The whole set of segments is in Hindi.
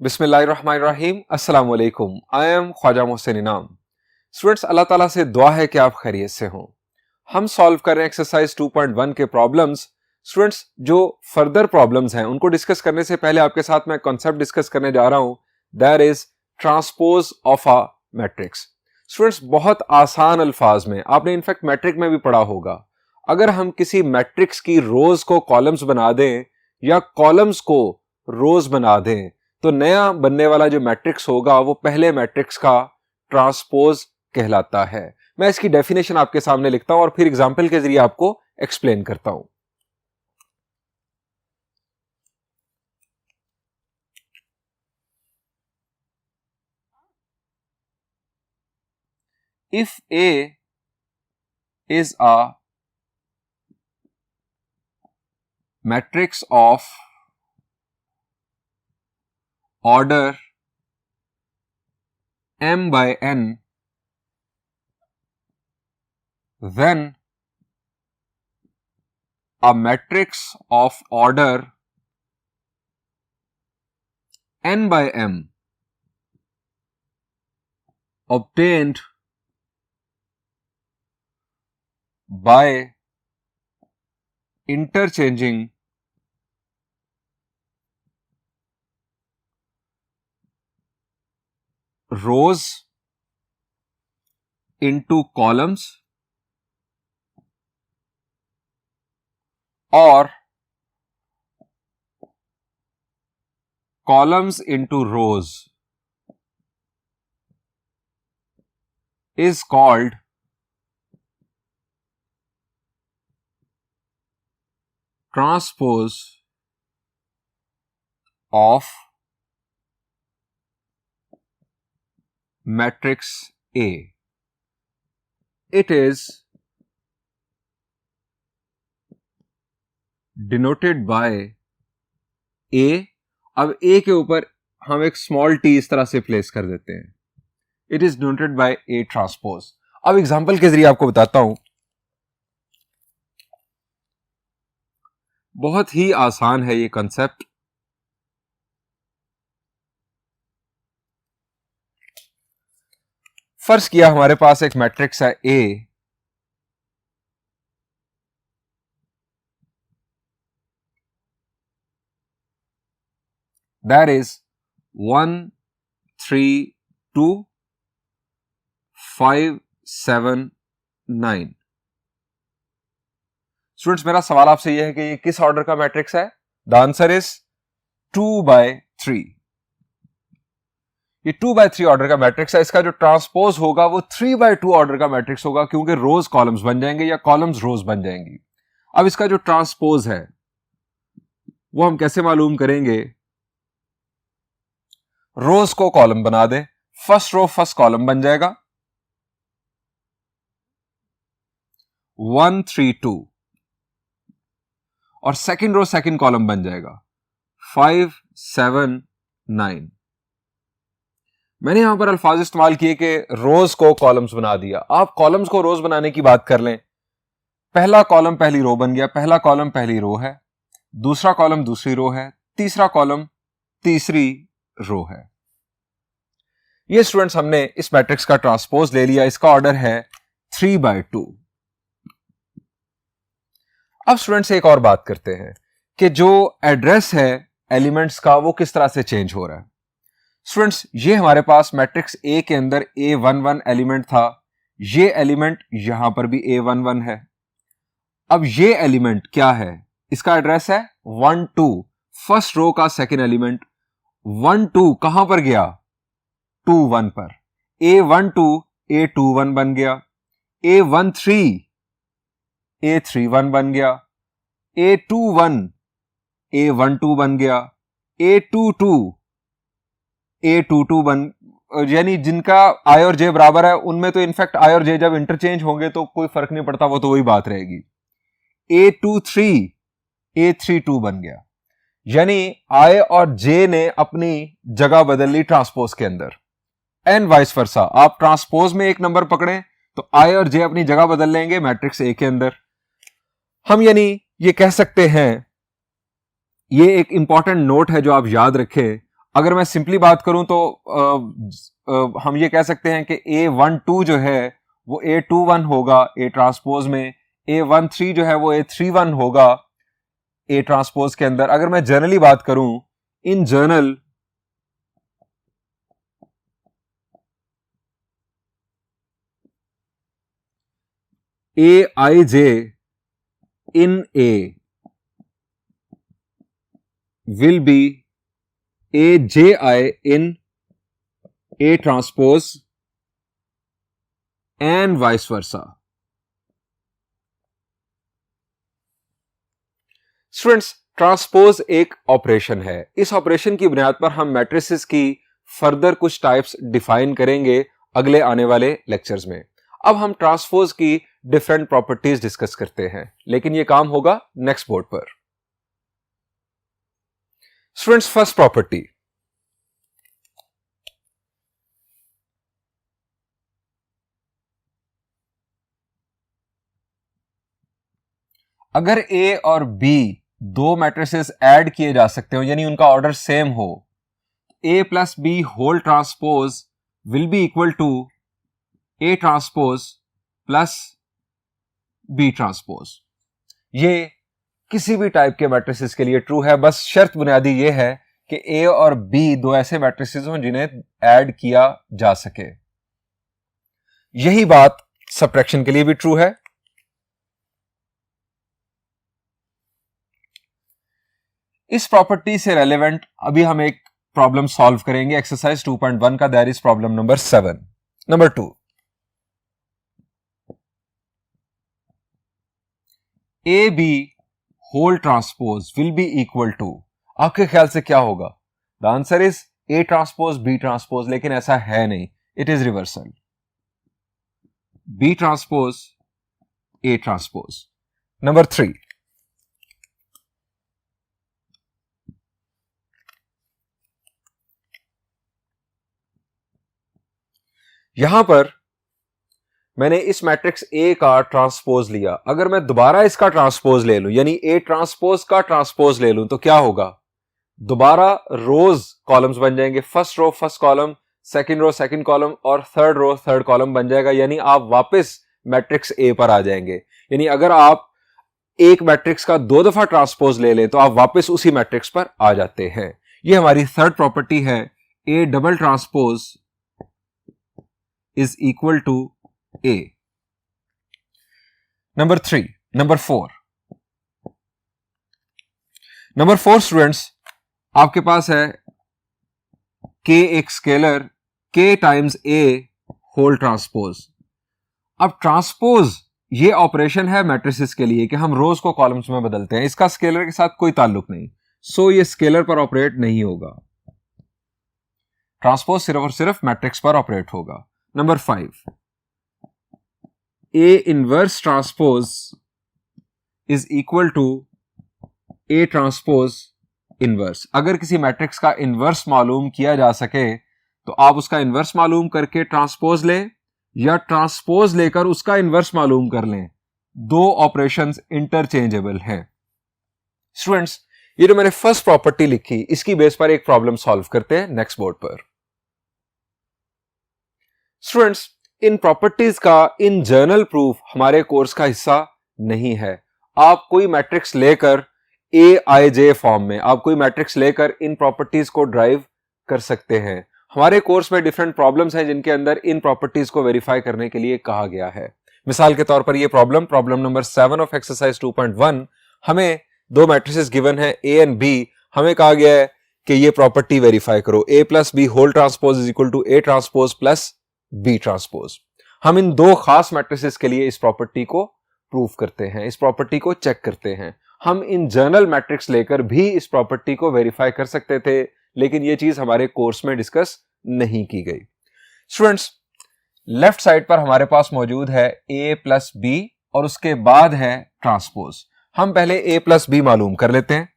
बिस्मिल्लाहिर्रहमानिर्रहीम अस्सलाम वालेकुम। आई एम ख्वाजा मोहसिन इनाम। स्टूडेंट्स, अल्लाह ताला से दुआ है कि आप खैरियत से हों। हम सॉल्व कर रहे हैं एक्सरसाइज 2.1 के प्रॉब्लम्स। स्टूडेंट्स, जो फर्दर प्रॉब्लम्स हैं उनको डिस्कस करने से पहले आपके साथ मैं कॉन्सेप्ट डिस्कस करने जा रहा हूं, that is transpose of a matrix. Students, बहुत आसान अल्फाज में आपने इनफैक्ट मैट्रिक में भी पढ़ा होगा, अगर हम किसी मैट्रिक्स की रोज को कॉलम्स बना दें या कॉलम्स को रोज बना दें तो नया बनने वाला जो मैट्रिक्स होगा वो पहले मैट्रिक्स का ट्रांसपोज कहलाता है। मैं इसकी डेफिनेशन आपके सामने लिखता हूं और फिर एग्जाम्पल के जरिए आपको एक्सप्लेन करता हूं। If A is a matrix of order m by n, then a matrix of order n by m obtained by interchanging rows into columns or columns into rows is called transpose of matrix A. It is denoted by A. अब A के ऊपर हम एक स्मॉल t इस तरह से प्लेस कर देते हैं। It is denoted by A transpose. अब एग्जाम्पल के जरिए आपको बताता हूं, बहुत ही आसान है ये कंसेप्ट। फर्ज किया हमारे पास एक मैट्रिक्स है A, दैट इज 1 3 2 5 7 9। स्टूडेंट्स, मेरा सवाल आपसे यह है कि ये किस ऑर्डर का मैट्रिक्स है? The answer is 2/3। ये 2/3 ऑर्डर का मैट्रिक्स है। इसका जो ट्रांसपोज होगा वो 3/2 ऑर्डर का मैट्रिक्स होगा, क्योंकि रोज कॉलम्स बन जाएंगे या कॉलम्स रोज बन जाएंगी। अब इसका जो ट्रांसपोज है वो हम कैसे मालूम करेंगे? रोज को कॉलम बना दें, फर्स्ट रो फर्स्ट कॉलम बन जाएगा 1 3 2, और सेकंड रो सेकंड कॉलम बन जाएगा 5 7 9। मैंने यहां पर अल्फाज इस्तेमाल किए कि रोज को कॉलम्स बना दिया। आप कॉलम्स को रोज बनाने की बात कर लें, पहला कॉलम पहली रो बन गया, पहला कॉलम पहली रो है, दूसरा कॉलम दूसरी रो है, तीसरा कॉलम तीसरी रो है। ये स्टूडेंट्स हमने इस मैट्रिक्स का ट्रांसपोज ले लिया। इसका ऑर्डर है 3/2। अब स्टूडेंट्स एक और बात करते हैं कि जो एड्रेस है एलिमेंट्स का वो किस तरह से चेंज हो रहा है। स्टूडेंट्स, ये हमारे पास मैट्रिक्स ए के अंदर A11 एलिमेंट था, ये एलिमेंट यहां पर भी A11 है। अब ये एलिमेंट क्या है? इसका एड्रेस है 1 2, फर्स्ट रो का सेकेंड एलिमेंट 1 2 कहां पर गया? 2 1 पर। A12 A21 बन गया, A13 A31 बन गया, A21 A12 बन गया, A22 A22 बन, यानी जिनका I और J बराबर है उनमें तो इनफैक्ट I और J जब इंटरचेंज होंगे तो कोई फर्क नहीं पड़ता, वो तो वही बात रहेगी। A23 A32 बन गया, यानी I और J ने अपनी जगह बदल ली ट्रांसपोज के अंदर, एंड वाइस वर्सा। आप ट्रांसपोज में एक नंबर पकड़ें तो I और J अपनी जगह बदल लेंगे मैट्रिक्स ए के अंदर। हम यानी ये कह सकते हैं, ये एक इंपॉर्टेंट नोट है जो आप याद रखें, अगर मैं सिंपली बात करूं तो हम ये कह सकते हैं कि A12 जो है वो A21 होगा A ट्रांसपोज में, A13 जो है वो A31 होगा A ट्रांसपोज के अंदर। अगर मैं जनरली बात करूं, in general Aij in A will be Aji in A transpose and vice versa. Students, transpose एक ऑपरेशन है। इस ऑपरेशन की बुनियाद पर हम मैट्रिसेस की फर्दर कुछ टाइप्स डिफाइन करेंगे अगले आने वाले लेक्चर्स में। अब हम ट्रांसपोज की डिफरेंट प्रॉपर्टीज डिस्कस करते हैं, लेकिन यह काम होगा नेक्स्ट बोर्ड पर। स्टूडेंट्स, फर्स्ट प्रॉपर्टी, अगर ए और बी दो मैट्रिसेस ऐड किए जा सकते हो, यानी उनका ऑर्डर सेम हो, A plus B whole transpose will be equal to A transpose plus B transpose. ये किसी भी टाइप के मैट्रिसेस के लिए ट्रू है। बस शर्त बुनियादी ये है कि ए और बी दो ऐसे मैट्रिसेस हों जिन्हें ऐड किया जा सके। यही बात सबट्रैक्शन के लिए भी ट्रू है। इस प्रॉपर्टी से रेलेवेंट अभी हम एक प्रॉब्लम सॉल्व करेंगे एक्सरसाइज 2.1 का, that is problem number 7। Number 2, A B whole transpose will be equal to, आपके ख्याल से क्या होगा? The answer is A transpose B transpose, लेकिन ऐसा है नहीं, it is reversal, B transpose A transpose. Number 3, यहां पर मैंने इस मैट्रिक्स ए का ट्रांसपोज लिया। अगर मैं दोबारा इसका ट्रांसपोज ले लूं, यानी ए ट्रांसपोज का ट्रांसपोज ले लूं, तो क्या होगा? दोबारा रोज कॉलम्स बन जाएंगे, first row first column, second row second column और थर्ड रो थर्ड कॉलम बन जाएगा, यानी आप वापस मैट्रिक्स ए पर आ जाएंगे। यानी अगर आप एक मैट्रिक्स का दो दफा ट्रांसपोज ले लें तो आप वापस उसी मैट्रिक्स पर आ जाते हैं। यह हमारी थर्ड प्रॉपर्टी है, A double transpose is equal to A. Number 3, number 4. Number 4 students, आपके पास है K एक scalar, K times A whole transpose. अब ट्रांसपोज ये ऑपरेशन है मैट्रिसेस के लिए कि हम रोज को कॉलम्स में बदलते हैं, इसका स्केलर के साथ कोई ताल्लुक नहीं, सो ये स्केलर पर ऑपरेट नहीं होगा। ट्रांसपोज सिर्फ और सिर्फ मैट्रिक्स पर ऑपरेट होगा। Number 5, A inverse transpose is equal to A transpose inverse. अगर किसी मैट्रिक्स का इनवर्स मालूम किया जा सके तो आप उसका इनवर्स मालूम करके ट्रांसपोज लें, या ट्रांसपोज लेकर उसका इनवर्स मालूम कर लें। दो ऑपरेशंस इंटरचेंजेबल हैं। स्टूडेंट्स, ये जो मैंने फर्स्ट प्रॉपर्टी लिखी, इसकी बेस पर एक प्रॉब्लम सॉल्व करते हैं नेक्स्ट बोर्ड पर। स्टूडेंट्स, इन प्रॉपर्टीज का इन जर्नल प्रूफ हमारे कोर्स का हिस्सा नहीं है। आप कोई मैट्रिक्स लेकर AIJ फॉर्म में आप कोई मैट्रिक्स लेकर इन प्रॉपर्टीज को ड्राइव कर सकते हैं। हमारे कोर्स में डिफरेंट प्रॉब्लम्स हैं जिनके अंदर इन प्रॉपर्टीज को वेरीफाई करने के लिए कहा गया है। मिसाल के तौर पर यह प्रॉब्लम नंबर 7 ऑफ एक्सरसाइज 2.1, हमें दो मैट्रिसेस गिवन है A एंड B, हमें कहा गया है कि ये प्रॉपर्टी वेरीफाई करो, A plus B whole transpose is equal to A transpose plus B transpose. हम इन दो खास मैट्रिसेस के लिए इस प्रॉपर्टी को प्रूफ करते हैं, इस प्रॉपर्टी को चेक करते हैं। हम इन जर्नल मैट्रिक्स लेकर भी इस प्रॉपर्टी को वेरीफाई कर सकते थे, लेकिन यह चीज हमारे कोर्स में डिस्कस नहीं की गई। स्टूडेंट्स, लेफ्ट साइड पर हमारे पास मौजूद है A प्लस बी और उसके बाद है ट्रांसपोज। हम पहले A प्लस बी मालूम कर लेते हैं।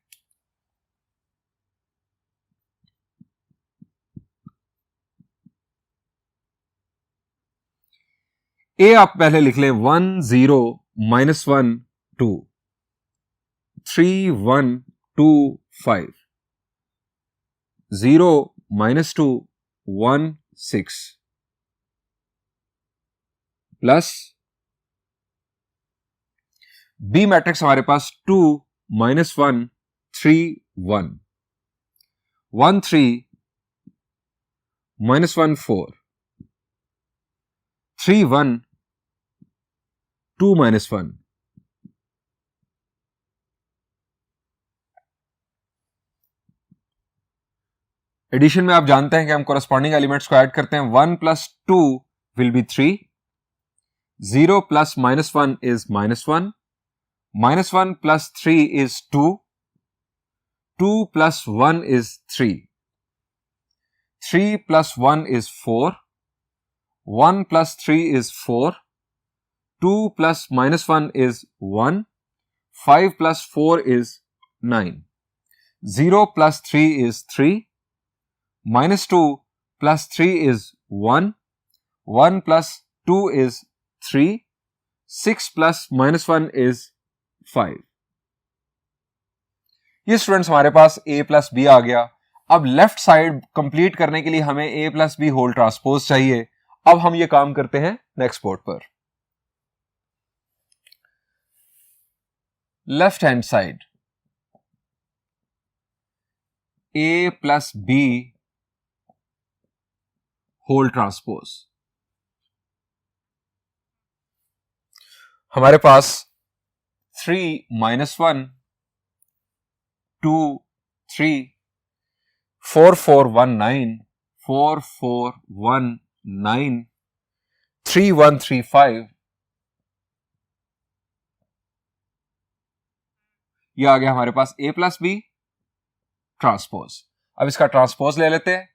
ए आप पहले लिख लें 1 0 -1 2 3 1 2 5। 0 minus 2 1 6 प्लस बी मैट्रिक्स हमारे पास 2 minus 1 3 1 1 3 minus 1 4 3 1 2 minus 1 एडिशन में आप जानते हैं कि हम कोरस्पॉन्डिंग एलिमेंट्स को ऐड करते हैं. 1 plus 2 will be 3. 0 plus minus 1 is minus 1. Minus 1 plus 3 is 2. 2 plus 1 is 3. 3 plus 1 is 4. 1 plus 3 is 4. 2 plus minus 1 is 1. 5 plus 4 is 9. 0 plus 3 is 3. Minus 2 plus 3 is 1. 1 plus 2 is 3. 6 plus minus 1 is 5. ये स्टूडेंट्स हमारे पास a प्लस बी आ गया. अब लेफ्ट साइड कंप्लीट करने के लिए हमें a plus B whole transpose चाहिए. अब हम ये काम करते हैं नेक्स्ट बोर्ड पर. Left hand side a plus B whole transpose. हमारे पास 3 minus 1 2 3 4 4 1 9 4 4 1 9 3 1 3 5 ये आ गया हमारे पास a प्लस बी ट्रांसपोज. अब इसका ट्रांसपोज ले लेते हैं.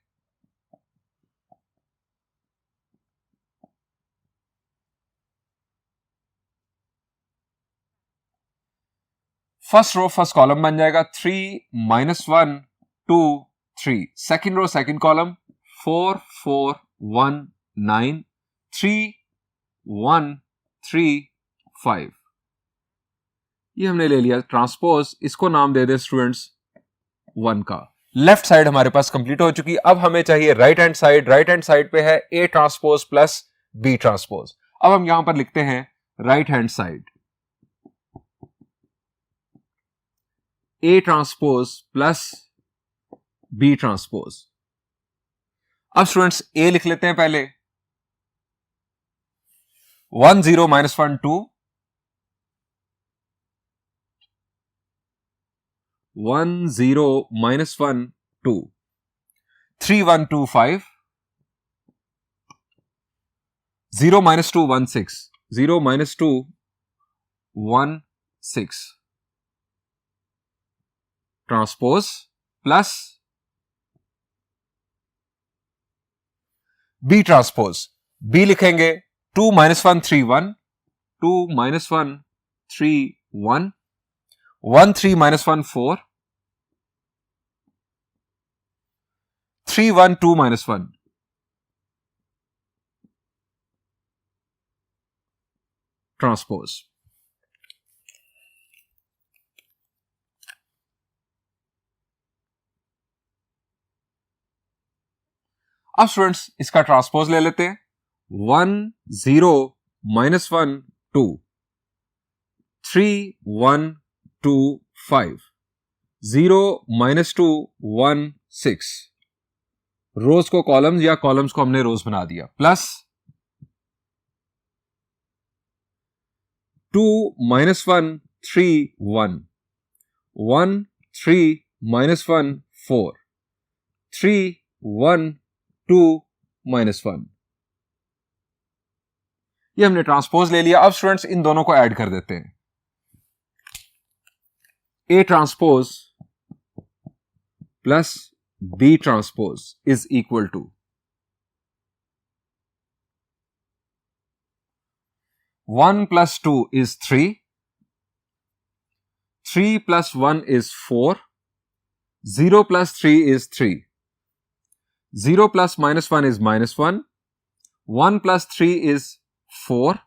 फर्स्ट रो फर्स्ट कॉलम बन जाएगा 3 minus 1 2 3. Second row second column 4 4 1 9 3 1 3 5. ये हमने ले लिया ट्रांसपोज. इसको नाम दे दे स्टूडेंट्स 1 का. लेफ्ट साइड हमारे पास कंप्लीट हो चुकी. अब हमें चाहिए right hand side. Right hand side पे है a transpose plus b transpose. अब हम यहां पर लिखते हैं right hand side A transpose plus B transpose. अब स्टूडेंट्स A लिख लेते हैं पहले. 1 0 minus 1 2 1 0 minus 1 2 3 1 2 5 0 minus 2 1 6 0 minus 2 1 6 transpose plus B transpose. B लिखेंगे 2 minus 1 3 1 2 minus 1 3 1 1 3 minus 1 4 3 1 2 minus 1 transpose. अब स्टूडेंट्स इसका ट्रांसपोज ले लेते हैं. 1 0 minus 1 2 3 1 2 5 0 minus 2 1 6. रोज को कॉलम्स या कॉलम्स को हमने रोज बना दिया. Plus 2 minus 1 3 1 1 3 minus 1 4 3 1 2 minus 1. ये हमने ट्रांसपोज ले लिया. अब स्टूडेंट्स इन दोनों को ऐड कर देते हैं. A transpose plus B transpose is equal to 1 plus 2 is 3 3 plus 1 is 4 0 plus 3 is 3 0 plus minus 1 is minus 1. 1 plus 3 is 4.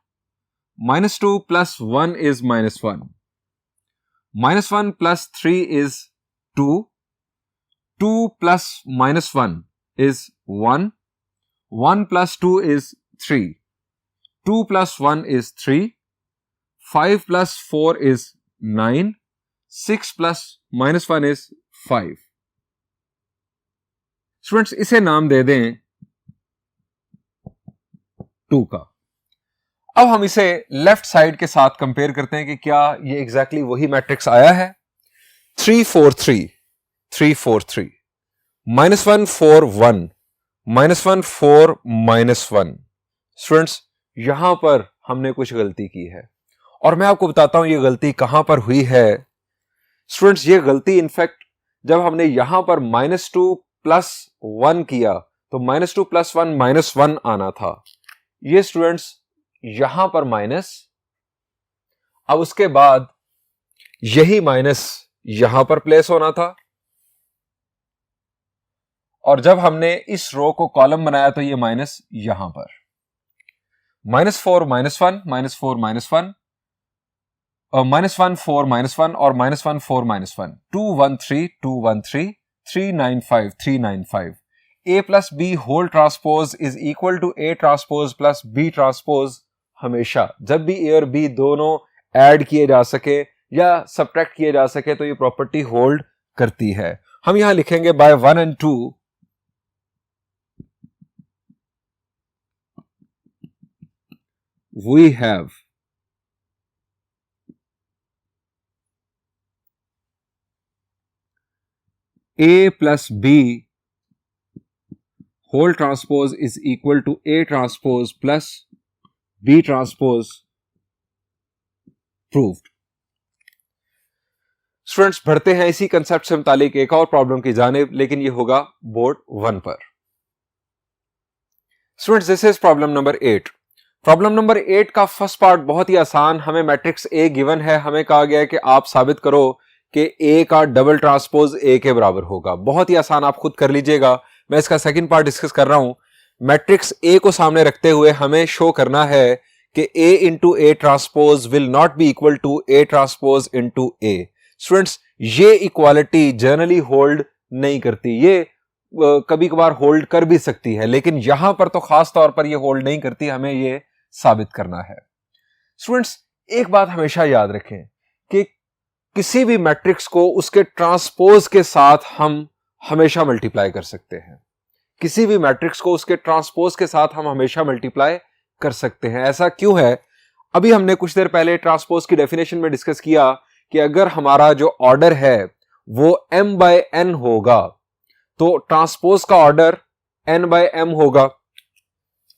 Minus 2 plus 1 is minus 1. Minus 1 plus 3 is 2. 2 plus minus 1 is 1. 1 plus 2 is 3. 2 plus 1 is 3. 5 plus 4 is 9. 6 plus minus 1 is 5. Students इसे नाम दे दें 2 का। अब हम इसे लेफ्ट साइड के साथ कंपेयर करते हैं कि क्या ये एग्जैक्टली वही मैट्रिक्स आया है। 3 4 3 3 4 3 -1 4 1 -1 4 -1। स्टूडेंट्स यहां पर हमने कुछ गलती की है और मैं आपको बताता हूं ये गलती कहां पर हुई है। स्टूडेंट्स ये गलती इनफैक्ट जब हमने यहां पर -2 + 1 किया तो -2 + 1 -1 आना था। ये स्टूडेंट्स यहां पर माइनस, अब उसके बाद यही माइनस यहां पर प्लेस होना था और जब हमने इस रो को कॉलम बनाया तो ये माइनस यहां पर -4 -1 -4 -1 और -1 4 -1 और -1 4 -1 2 1 3 2 1 3 3 9 5 3 9 5 A plus B whole transpose is equal to A transpose plus B transpose। हमेशा जब भी A और B दोनों ऐड किए जा सके या सबट्रैक्ट किए जा सके तो ये प्रॉपर्टी होल्ड करती है। हम यहां लिखेंगे bye 1 and 2 we have A plus B whole transpose is equal to A transpose plus B transpose proved। Students बढ़ते हैं इसी कंसेप्ट से मुतालिक एक और प्रॉब्लम की जानिब, लेकिन ये होगा बोर्ड 1 पर। Students this is problem number 8। Problem number 8 का फर्स्ट पार्ट बहुत ही आसान। हमें मैट्रिक्स ए गिवन है, हमें कहा गया है कि आप साबित करो कि ए का डबल ट्रांसपोज ए के बराबर होगा। बहुत ही आसान, आप खुद कर लीजिएगा। मैं इसका सेकंड पार्ट डिस्कस कर रहा हूं। मैट्रिक्स ए को सामने रखते हुए हमें शो करना है कि A into A transpose will not be equal to A transpose into A. Students ये इक्वालिटी जनरली होल्ड नहीं करती, ये कभी कभार होल्ड कर भी सकती है, लेकिन यहां पर तो खास तौर पर ये होल्ड नहीं करती। हमें ये साबित करना है। स्टूडेंट्स एक बात हमेशा याद रखें कि किसी भी मैट्रिक्स को उसके ट्रांसपोज के साथ हम हमेशा मल्टीप्लाई कर सकते हैं। किसी भी मैट्रिक्स को उसके ट्रांसपोज के साथ हम हमेशा मल्टीप्लाई कर सकते हैं। ऐसा क्यों है? अभी हमने कुछ देर पहले ट्रांसपोज की डेफिनेशन में डिस्कस किया कि अगर हमारा जो ऑर्डर है वो m/n होगा तो ट्रांसपोज का ऑर्डर n/m होगा।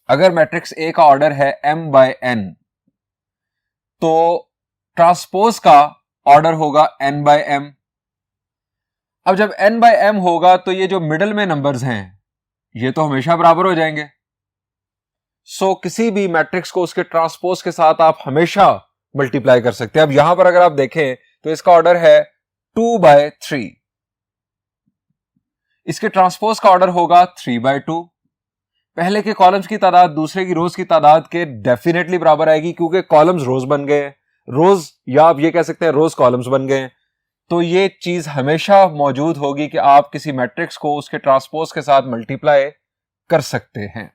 अगर मैट्रिक्स ए का ऑर्डर है m/n तो ट्रांसपोज का ऑर्डर होगा n/m। अब जब n/m होगा तो ये जो मिडल में नंबर्स हैं ये तो हमेशा बराबर हो जाएंगे। सो किसी भी मैट्रिक्स को उसके ट्रांसपोज के साथ आप हमेशा मल्टीप्लाई कर सकते हैं। अब यहां पर अगर आप देखें तो इसका ऑर्डर है 2/3, इसके ट्रांसपोज का ऑर्डर होगा 3/2। पहले के कॉलम्स की तादाद दूसरे की रोज की तादाद के डेफिनेटली बराबर आएगी, क्योंकि कॉलम्स रोज बन गए, रोज या आप ये कह सकते हैं रोज कॉलम्स बन गए। तो ये चीज हमेशा मौजूद होगी कि आप किसी मैट्रिक्स को उसके ट्रांसपोज के साथ मल्टीप्लाई कर सकते हैं।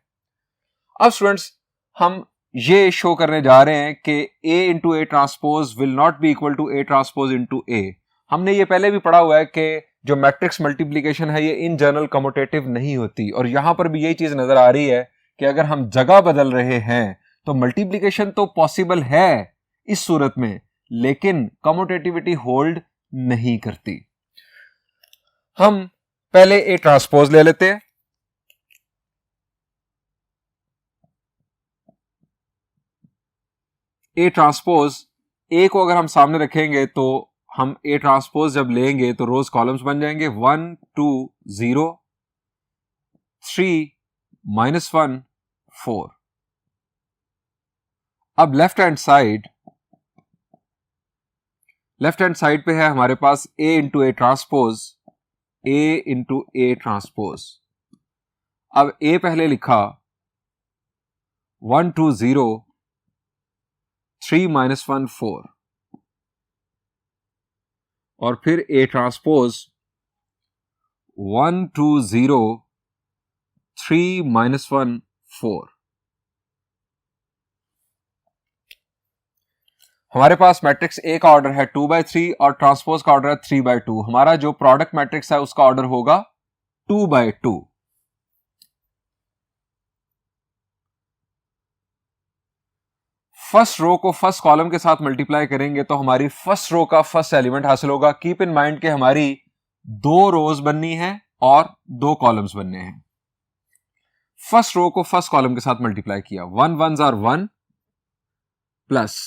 अब स्टूडेंट्स हम ये शो करने जा रहे हैं कि A into A transpose will not be equal to A transpose into A. हमने ये पहले भी पढ़ा हुआ है कि जो मैट्रिक्स मल्टीप्लीकेशन है ये इन जनरल कम्यूटेटिव नहीं होती, और यहां पर भी यही चीज नजर आ रही है कि अगर हम जगह बदल रहे हैं तो मल्टीप्लीकेशन तो पॉसिबल है इस सूरत में, लेकिन कम्यूटेटिविटी होल्ड नहीं करती। हम पहले ए ट्रांसपोज ले लेते हैं। ए ट्रांसपोज ए को अगर हम सामने रखेंगे तो हम ए ट्रांसपोज जब लेंगे तो रोज कॉलम्स बन जाएंगे 1 2 0 3 -1 4। अब लेफ्ट हैंड साइड पे है हमारे पास ए इंटू ए ट्रांसपोज। अब ए पहले लिखा 1 2 0 3 -1 4 और फिर ए ट्रांसपोज 1 2 0 3 minus 1 4। हमारे पास मैट्रिक्स ए का ऑर्डर है 2/3 और ट्रांसपोज का ऑर्डर है 3/2। हमारा जो प्रोडक्ट मैट्रिक्स है उसका ऑर्डर होगा 2/2। फर्स्ट रो को फर्स्ट कॉलम के साथ मल्टीप्लाई करेंगे तो हमारी फर्स्ट रो का फर्स्ट एलिमेंट हासिल होगा। कीप इन माइंड कि हमारी 2 रोज बननी है और 2 कॉलम्स बनने हैं। फर्स्ट रो को फर्स्ट कॉलम के साथ मल्टीप्लाई किया, 1 1s are 1 plus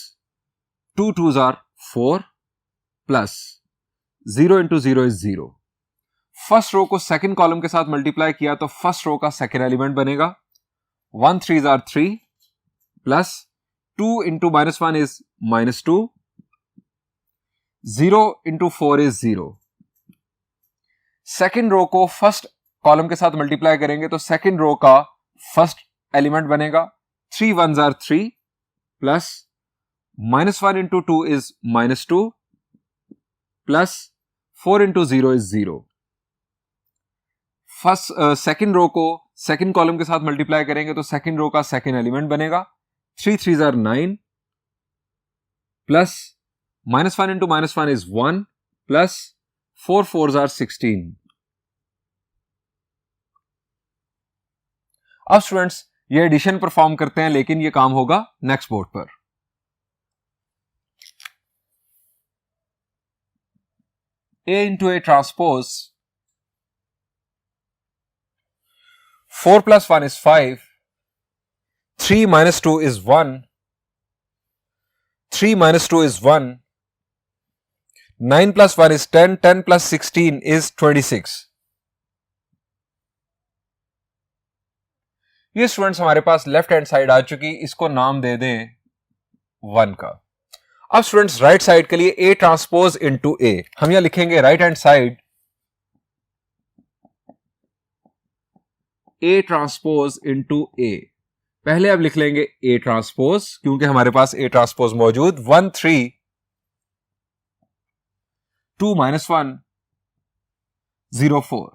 2 2s are 4 plus 0 into 0 is 0। First row को सेकंड कॉलम के साथ मल्टीप्लाई किया तो फर्स्ट रो का सेकंड एलिमेंट बनेगा, 1 3s are 3 plus 2 into -1 is -2, 0 into 4 is 0। Second row को फर्स्ट कॉलम के साथ मल्टीप्लाई करेंगे तो सेकेंड रो का फर्स्ट एलिमेंट बनेगा, 3 1s are 3 plus -1 into 2 is -2 plus 4 into 0 is 0। First second row को सेकेंड कॉलम के साथ मल्टीप्लाई करेंगे तो सेकेंड रो का सेकेंड एलिमेंट बनेगा, 3 3s are 9 plus -1 into -1 is 1 plus 4 4s are 16। अब स्टूडेंट्स ये एडिशन परफॉर्म करते हैं, लेकिन ये काम होगा नेक्स्ट बोर्ड पर। A into A transpose, 4 plus 1 is 5, 3 minus 2 is 1, 3 minus 2 is 1, 9 plus 1 is 10, 10 plus 16 is 26। ये स्टूडेंट्स हमारे पास लेफ्ट हैंड साइड आ चुकी, इसको नाम दे दें 1 का। अब स्टूडेंट्स राइट साइड के लिए A ट्रांसपोज इनटू A, हम यहां लिखेंगे right hand side A transpose into A। पहले अब लिख लेंगे A ट्रांसपोज, क्योंकि हमारे पास A ट्रांसपोज मौजूद, 1 3 2 minus 1 0 4।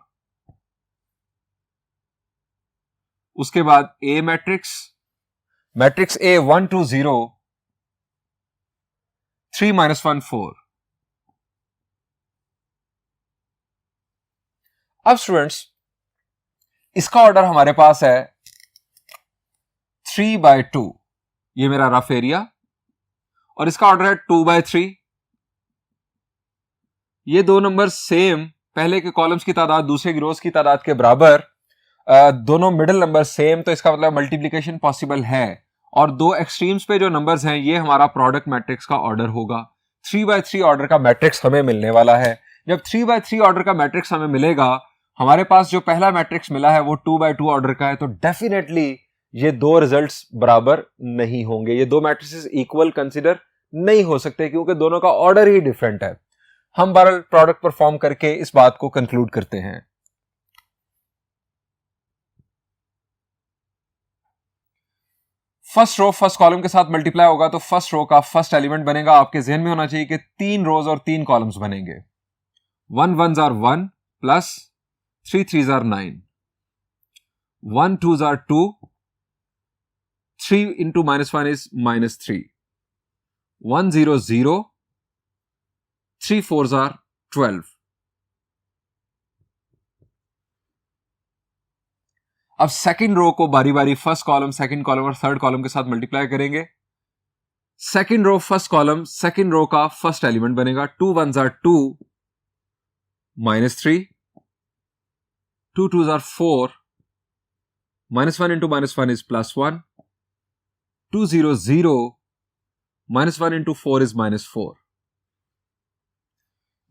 उसके बाद A matrix, matrix A 1 2 0 3 minus 1 4। अब स्टूडेंट्स इसका ऑर्डर हमारे पास है 3/2, ये मेरा रफ एरिया, और इसका ऑर्डर है 2/3। ये दो नंबर सेम, पहले के कॉलम्स की तादाद दूसरे की रोज की तादाद के बराबर, दोनों मिडिल नंबर सेम, तो इसका मतलब मल्टीप्लिकेशन पॉसिबल है। और दो एक्सट्रीम्स पे जो नंबर्स हैं ये हमारा प्रोडक्ट मैट्रिक्स का ऑर्डर होगा। 3/3 ऑर्डर का मैट्रिक्स हमें मिलने वाला है। जब 3/3 ऑर्डर का मैट्रिक्स हमें मिलेगा, हमारे पास जो पहला मैट्रिक्स मिला है वो 2/2 ऑर्डर का है, तो डेफिनेटली ये दो रिजल्ट्स बराबर नहीं होंगे, ये दो मैट्रिसेस इक्वल कंसिडर नहीं हो सकते, क्योंकि दोनों का ऑर्डर ही डिफरेंट है। हम बहरहाल प्रोडक्ट परफॉर्म करके इस बात को कंक्लूड करते हैं। फर्स्ट रो फर्स्ट कॉलम के साथ मल्टीप्लाई होगा तो फर्स्ट रो का फर्स्ट एलिमेंट बनेगा। आपके जहन में होना चाहिए कि 3 रोज और 3 कॉलम्स बनेंगे। 1 1s are 1 plus 3 3s are 9, 1 2s are 2, 3 into -1 is -3, 1 0 0, 3 4s are 12। अब सेकंड रो को बारी बारी फर्स्ट कॉलम, सेकंड कॉलम और थर्ड कॉलम के साथ मल्टीप्लाई करेंगे। Second row first column, second row का फर्स्ट एलिमेंट बनेगा। 2 1s are 2, -3, 2 2s are 4, -1 into -1 is +1, 2 0 0, -1 into 4 is -4,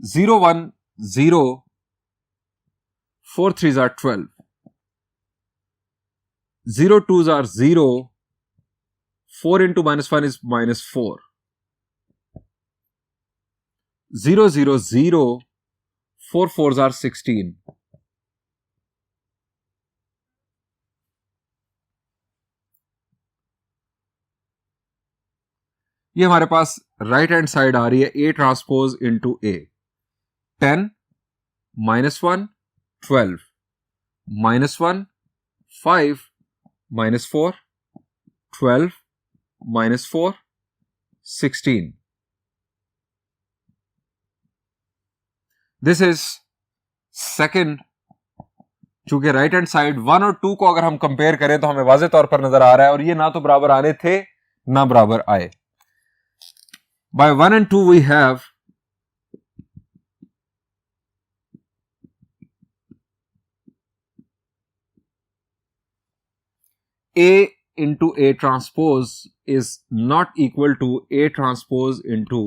0 1 0, 4 3s are 12, 0 2s are 0, 4 into -1 is -4, 0 0 0, 4 4s are 16। ये हमारे पास राइट हैंड साइड आ रही है A transpose into A। 10 -1 12, -1, 5, -4, 12, -4, 16. This is second. चूंकि राइट हैंड साइड 1 और 2 को अगर हम कंपेयर करें तो हमें वाज़ेह तौर पर नजर आ रहा है, और ये ना तो बराबर आने थे ना बराबर आए. By 1 and 2 we have A into A transpose is not equal to A transpose into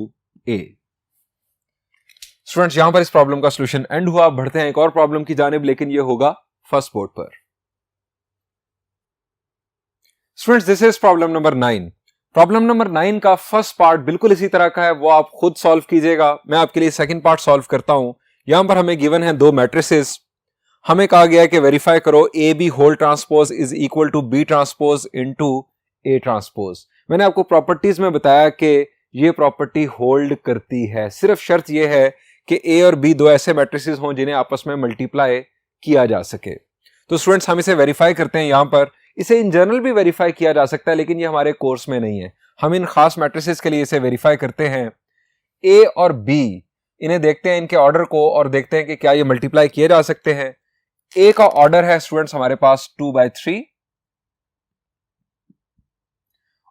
A. Students, यहां पर इस प्रॉब्लम का सॉल्यूशन एंड हुआ. बढ़ते हैं एक और प्रॉब्लम की जानिब, लेकिन ये होगा फर्स्ट बोर्ड पर. Students, this is problem number 9. Problem number 9 का फर्स्ट पार्ट बिल्कुल इसी तरह का है, वो आप खुद सॉल्व कीजिएगा. मैं आपके लिए सेकंड पार्ट सॉल्व करता हूं. यहां पर हमें गिवन है दो मैट्रिसेस. हमें कहा गया है कि वेरीफाई करो A B whole transpose is equal to B transpose into A transpose. मैंने आपको प्रॉपर्टीज में बताया कि ये प्रॉपर्टी होल्ड करती है. सिर्फ शर्त यह है कि ए और बी दो ऐसे मैट्रिसेस हों जिन्हें आपस में मल्टीप्लाई किया जा सके. तो स्टूडेंट्स, हम इसे वेरीफाई करते हैं. यहां पर इसे इन जनरल भी वेरीफाई किया जा सकता है, लेकिन ये हमारे कोर्स में नहीं है. हम इन खास मैट्रिसेस के लिए इसे वेरीफाई करते हैं. ए और बी, इन्हें देखते हैं इनके ऑर्डर को, और देखते हैं कि क्या ये मल्टीप्लाई किए जा सकते हैं. ए का ऑर्डर है स्टूडेंट्स हमारे पास 2/3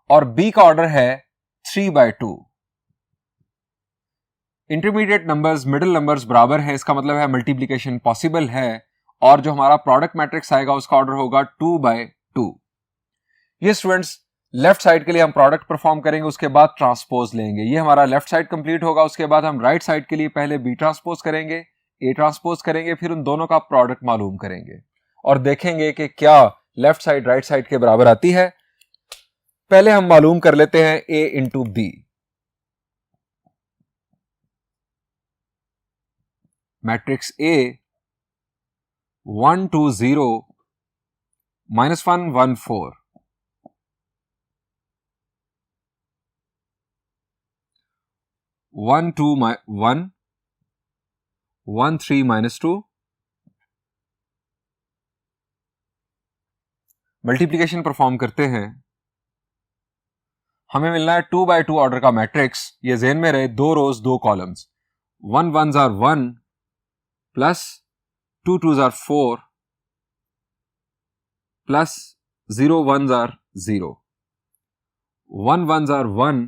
और बी का ऑर्डर है 3/2. इंटरमीडिएट नंबर्स, मिडिल नंबर्स बराबर है, इसका मतलब है मल्टीप्लिकेशन पॉसिबल है. और जो हमारा प्रोडक्ट मैट्रिक्स आएगा उसका ऑर्डर होगा 2/2. ये स्टूडेंट्स लेफ्ट साइड के लिए हम प्रोडक्ट परफॉर्म करेंगे, उसके बाद ट्रांसपोज लेंगे. ये हमारा लेफ्ट साइड कंप्लीट होगा. उसके बाद हम राइट साइड के लिए पहले बी ट्रांसपोज करेंगे, ए ट्रांसपोज करेंगे, फिर उन दोनों का प्रोडक्ट मालूम करेंगे और देखेंगे कि क्या लेफ्ट साइड राइट साइड के बराबर आती है. पहले हम मालूम कर लेते हैं ए into B. Matrix A 1 2 0 -1 1 4 1 2 1 1 3 -2. Multiplication perform करते हैं. हमें मिलना है 2/2 ऑर्डर का मैट्रिक्स. ये ज़हन में रहे, दो रोज दो columns. 1 1s are 1 plus 2 2s are 4 plus 0 1s are 0. 1 1s are 1,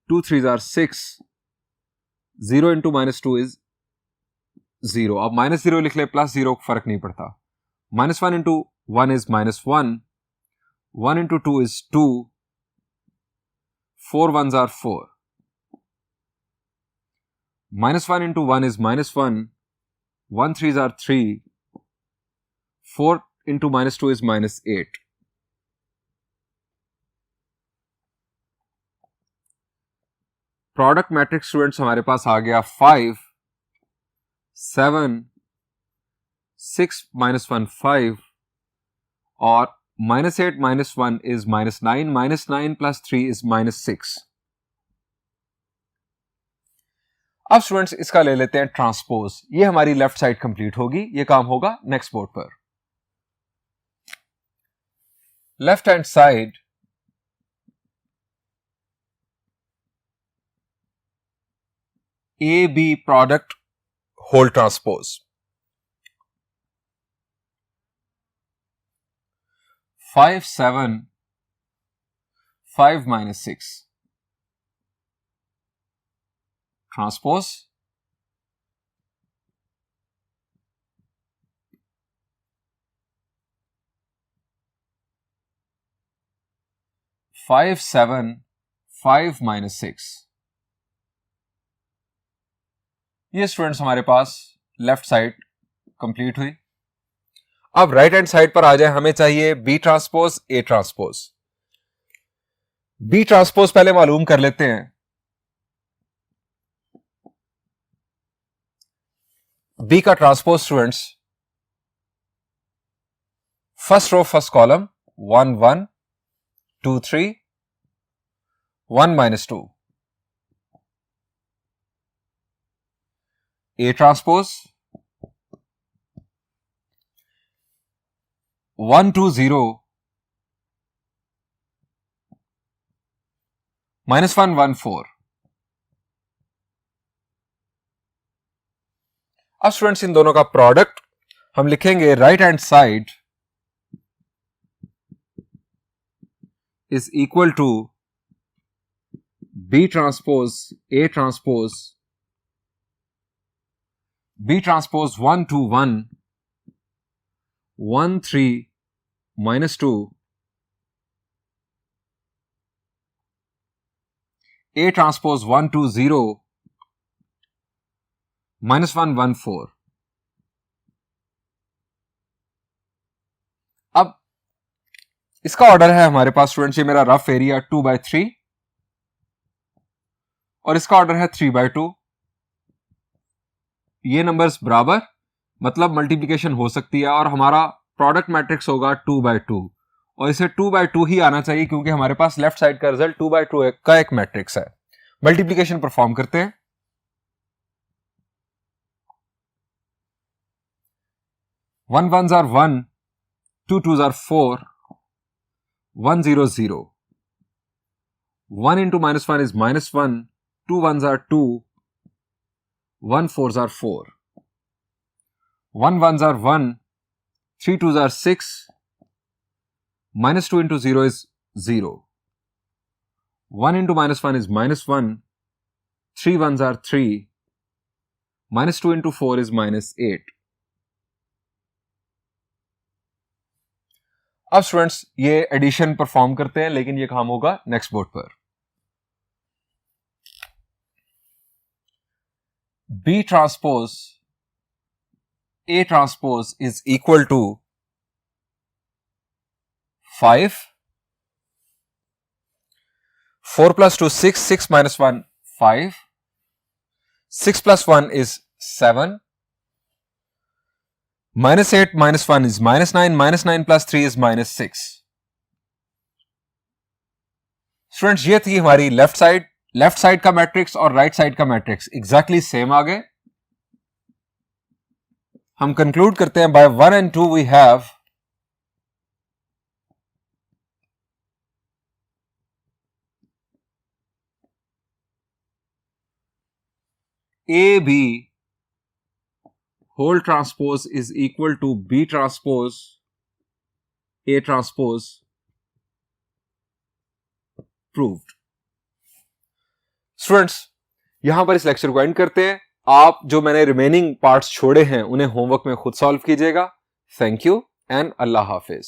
2 3s are 6. 0 into -2 is 0. अब -0 लिख ले, +0 फर्क नहीं पड़ता. -1 into 1 is -1. 1 into 2 is 2. 4 1s are 4. -1 into 1 is -1. 1 3s are 3. 4 into -2 is -8. Product matrix students हमारे पास आ गया 5 7 6 -1 5 और -8 -1 is -9. -9 plus 3 is -6. अब स्टूडेंट्स इसका ले लेते हैं ट्रांसपोज. ये हमारी लेफ्ट साइड कंप्लीट होगी. ये काम होगा नेक्स्ट बोर्ड पर. Left hand side A B product whole transpose. 5 7 5 -6 transpose 5 7 5 -6. ये स्टूडेंट्स हमारे पास लेफ्ट साइड कंप्लीट हुई. अब राइट हैंड साइड पर आ जाए. हमें चाहिए B transpose A transpose. B transpose पहले मालूम कर लेते हैं. बी का transpose students first row first column 1 1 2 3 1 -2. A transpose 1 2 0 -1 1 4। अब स्टूडेंट्स इन दोनों का प्रोडक्ट हम लिखेंगे right hand side is equal to B transpose A transpose 1 2 1 1 3 -2 A transpose 1 2 0 -1 1 4। अब इसका ऑर्डर है हमारे पास स्टूडेंट्स, ये मेरा रफ एरिया 2/3 और इसका ऑर्डर है 3/2। ये नंबर्स बराबर मतलब मल्टीप्लिकेशन हो सकती है और हमारा प्रोडक्ट मैट्रिक्स होगा 2/2 और इसे 2/2 ही आना चाहिए क्योंकि हमारे पास लेफ्ट साइड का रिजल्ट 2/2 का एक मैट्रिक्स है। मल्टीप्लिकेशन परफॉर्म करते हैं। 1 1s are 1, 2 2s are 4, 1 0 0, 1 into -1 is -1, 2 1s are 2, 1 4s are 4, 1 1s are 1, 3 2s are 6, -2 into 0 is 0, 1 into -1 is -1, 3 1s are 3, -2 into 4 is -8। अब स्टूडेंट्स ये एडिशन परफॉर्म करते हैं लेकिन ये काम होगा नेक्स्ट बोर्ड पर। B transpose A transpose is equal to 5, 4 plus 2 6, 6 minus 1 5, 6 plus 1 is 7, -8 minus 1 is -9, -9 plus 3 is -6। Students ये थी हमारी लेफ्ट साइड का मैट्रिक्स और राइट साइड का मैट्रिक्स एग्जैक्टली सेम आ गए। हम कंक्लूड करते हैं by 1 and 2 we have AB whole transpose is equal to B transpose A transpose proved। Students यहां पर इस लेक्चर को एंड करते हैं। आप जो मैंने रिमेनिंग पार्ट्स छोड़े हैं उन्हें होमवर्क में खुद सॉल्व कीजिएगा। Thank you and Allah Hafiz.